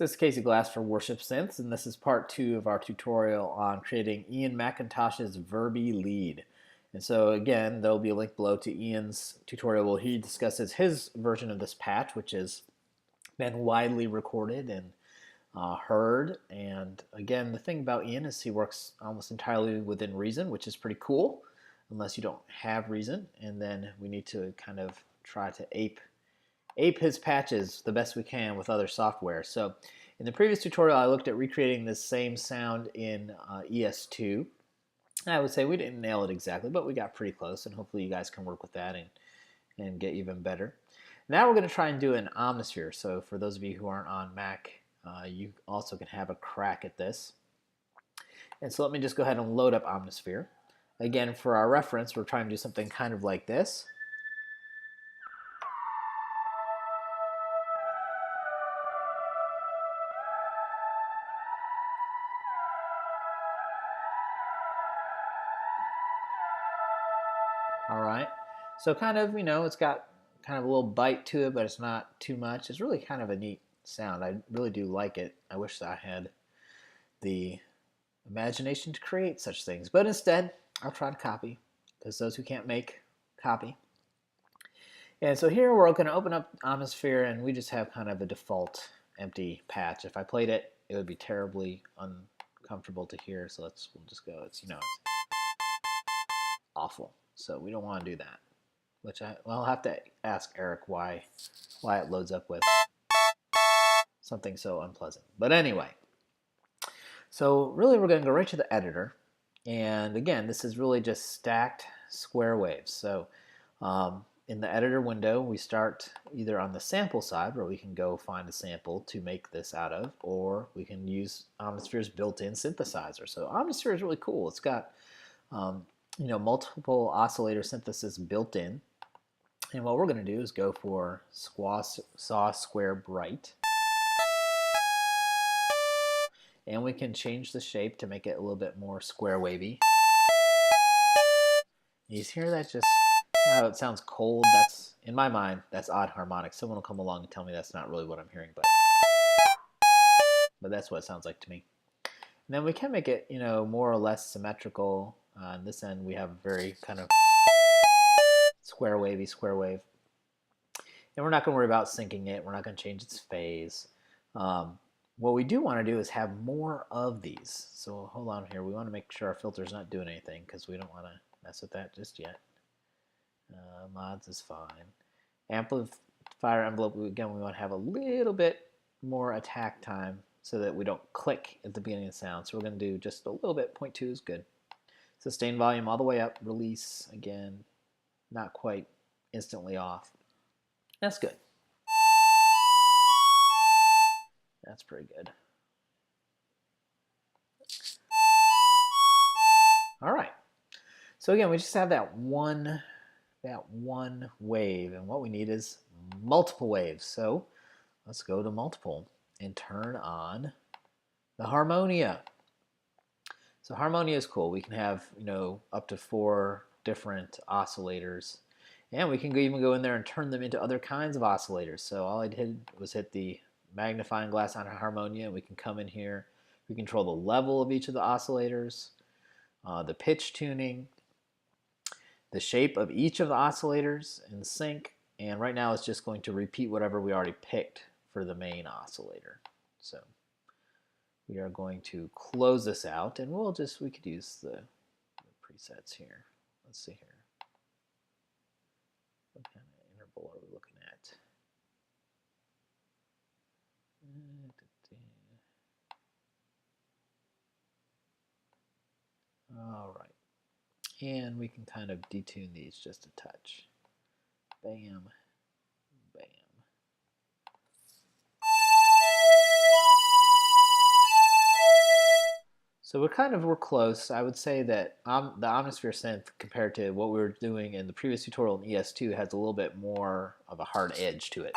So this is Casey Glass for Worship Synths, and this is part 2 of our tutorial on creating Ian McIntosh's Verby lead. And so again, there'll be a link below to Ian's tutorial where he discusses his version of this patch, which has been widely recorded and heard. And again, the thing about Ian is he works almost entirely within Reason, which is pretty cool, unless you don't have Reason. And then we need to kind of try to ape his patches the best we can with other software. So in the previous tutorial, I looked at recreating this same sound in ES2. I would say we didn't nail it exactly, but we got pretty close, and hopefully you guys can work with that and get even better. Now we're going to try and do an Omnisphere. So for those of you who aren't on Mac, you also can have a crack at this. And so let me just go ahead and load up Omnisphere. Again, for our reference, we're trying to do something kind of like this. All right, so kind of, it's got kind of a little bite to it, but it's not too much. It's really kind of a neat sound. I really do like it. I wish I had the imagination to create such things, but instead, I'll try to copy, because those who can't make, copy. And so here we're going to open up Omnisphere, and we just have kind of a default empty patch. If I played it, it would be terribly uncomfortable to hear, so we'll just go, it's awful. So we don't want to do that, which I'll have to ask Eric why it loads up with something so unpleasant. But anyway, so really we're going to go right to the editor. And again, this is really just stacked square waves. So in the editor window, we start either on the sample side, where we can go find a sample to make this out of, or we can use Omnisphere's built-in synthesizer. So Omnisphere is really cool. It's got multiple oscillator synthesis built in. And what we're going to do is go for saw square bright. And we can change the shape to make it a little bit more square wavy. You hear that just how it sounds cold? That's, in my mind, that's odd harmonics. Someone will come along and tell me that's not really what I'm hearing, but that's what it sounds like to me. And then we can make it, more or less symmetrical. On this end, we have very kind of square wave. And we're not going to worry about syncing it. We're not going to change its phase. What we do want to do is have more of these. So hold on here. We want to make sure our filter's not doing anything, because we don't want to mess with that just yet. Mods is fine. Amplifier envelope, again, we want to have a little bit more attack time so that we don't click at the beginning of the sound. So we're going to do just a little bit. 0.2 is good. Sustain volume all the way up. Release, again, not quite instantly off. That's good. That's pretty good. All right. So again, we just have that one wave, and what we need is multiple waves. So let's go to multiple and turn on the harmonia. So harmonia is cool. We can have, up to 4 different oscillators, and we can even go in there and turn them into other kinds of oscillators. So all I did was hit the magnifying glass on harmonia, and we can come in here. We control the level of each of the oscillators, the pitch tuning, the shape of each of the oscillators in sync, and right now it's just going to repeat whatever we already picked for the main oscillator. So we are going to close this out, and we could use the presets here. Let's see here. What kind of interval are we looking at? All right. And we can kind of detune these just a touch. Bam, bam. So we're close. I would say that the Omnisphere synth, compared to what we were doing in the previous tutorial in ES2, has a little bit more of a hard edge to it.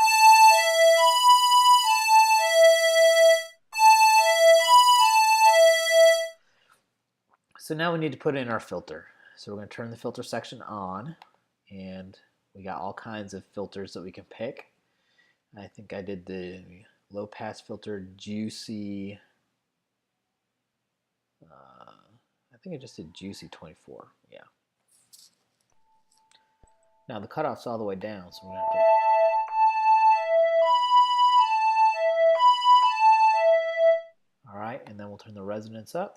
So now we need to put in our filter. So we're going to turn the filter section on, and we got all kinds of filters that we can pick. I think I did the low pass filter, juicy. I think it just did juicy 24. Yeah. Now the cutoff's all the way down, so we're gonna have to. All right, and then we'll turn the resonance up.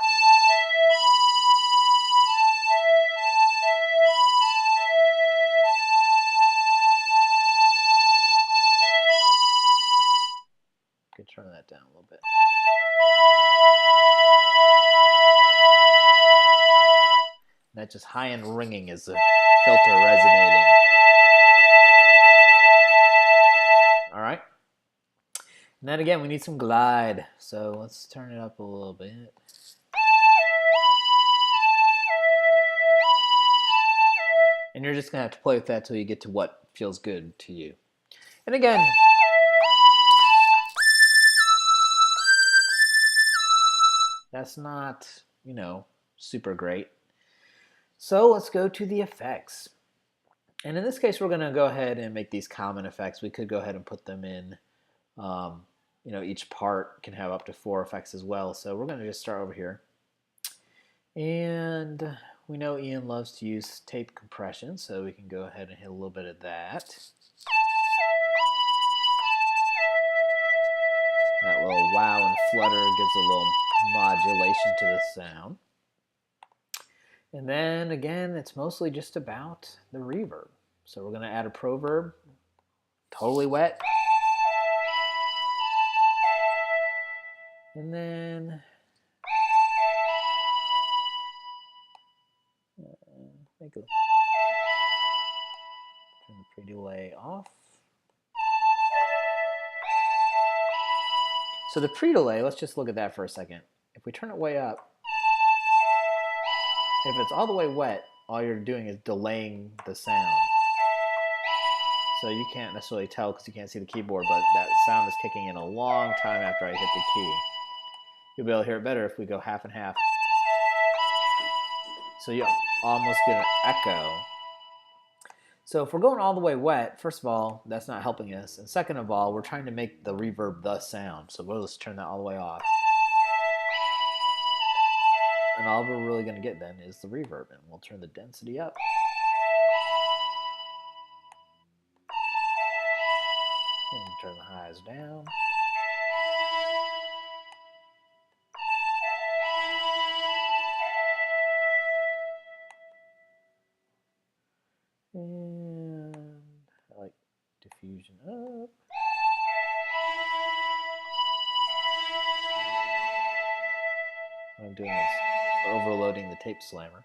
Could turn that down a little bit. That just high-end ringing is the filter resonating. All right. And then again, we need some glide. So let's turn it up a little bit. And you're just going to have to play with that till you get to what feels good to you. And again, that's not, you know, super great. So let's go to the effects. And in this case, we're going to go ahead and make these common effects. We could go ahead and put them in, you know, each part can have up to 4 effects as well. So we're going to just start over here. And we know Ian loves to use tape compression, so we can go ahead and hit a little bit of that. That little wow and flutter gives a little modulation to the sound. And then again, it's mostly just about the reverb. So we're going to add a proverb, totally wet. And then make a, turn the pre-delay off. So the pre-delay, let's just look at that for a second. If we turn it way up, if it's all the way wet, all you're doing is delaying the sound. So you can't necessarily tell because you can't see the keyboard, but that sound is kicking in a long time after I hit the key. You'll be able to hear it better if we go half and half. So you almost get an echo. So if we're going all the way wet, first of all, that's not helping us. And second of all, we're trying to make the reverb the sound. So we'll just turn that all the way off. And all we're really going to get then is the reverb. And we'll turn the density up. And turn the highs down. And I like diffusion up. What I'm doing is overloading the tape slammer.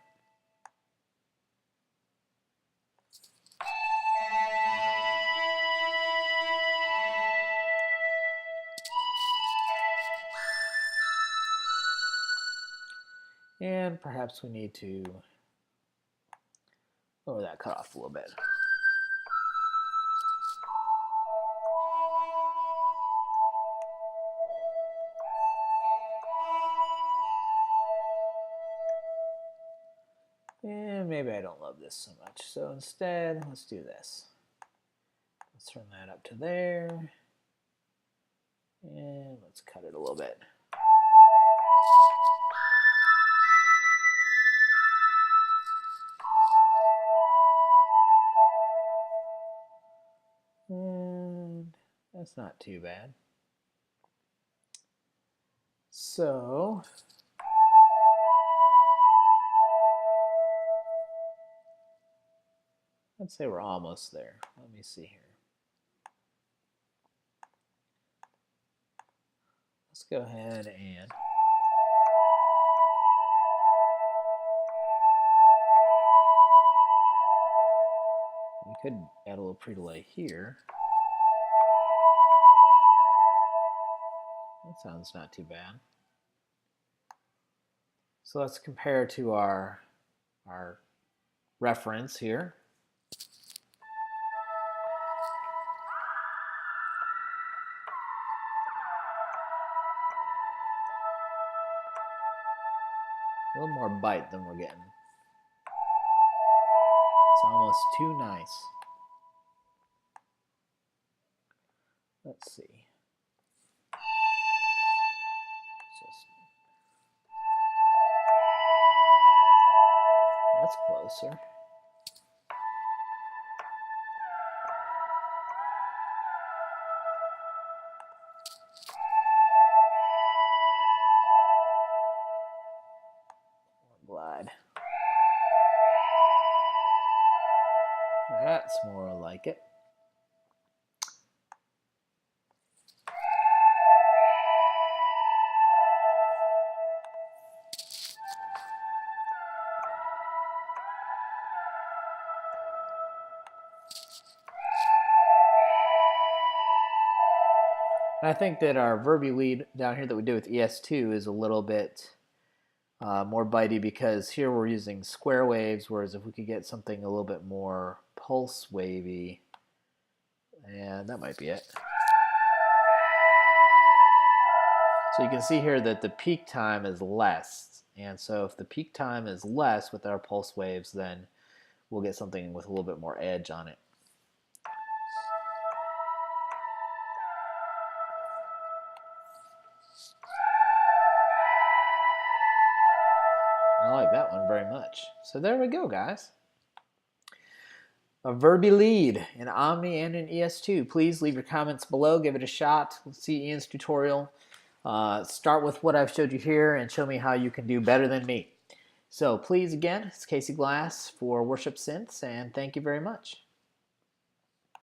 And perhaps we need to lower that cutoff a little bit. And maybe I don't love this so much. So instead, let's do this. Let's turn that up to there. And let's cut it a little bit. And that's not too bad. So let's say we're almost there. Let me see here. Let's go ahead and we could add a little pre-delay here. That sounds not too bad. So let's compare to our reference here. A little more bite than we're getting. It's almost too nice. Let's see. That's closer. Glide. That's more like it. And I think that our Verby lead down here that we did with ES2 is a little bit more bitey because here we're using square waves, whereas if we could get something a little bit more pulse wavy, and that might be it. So you can see here that the peak time is less, and so if the peak time is less with our pulse waves, then we'll get something with a little bit more edge on it. I like that one very much. So there we go, guys. A Verby lead in Omni and in ES2. Please leave your comments below. Give it a shot. Let's see Ian's tutorial. Start with what I've showed you here and show me how you can do better than me. So please, again, it's Casey Glass for Worship Synths, and thank you very much.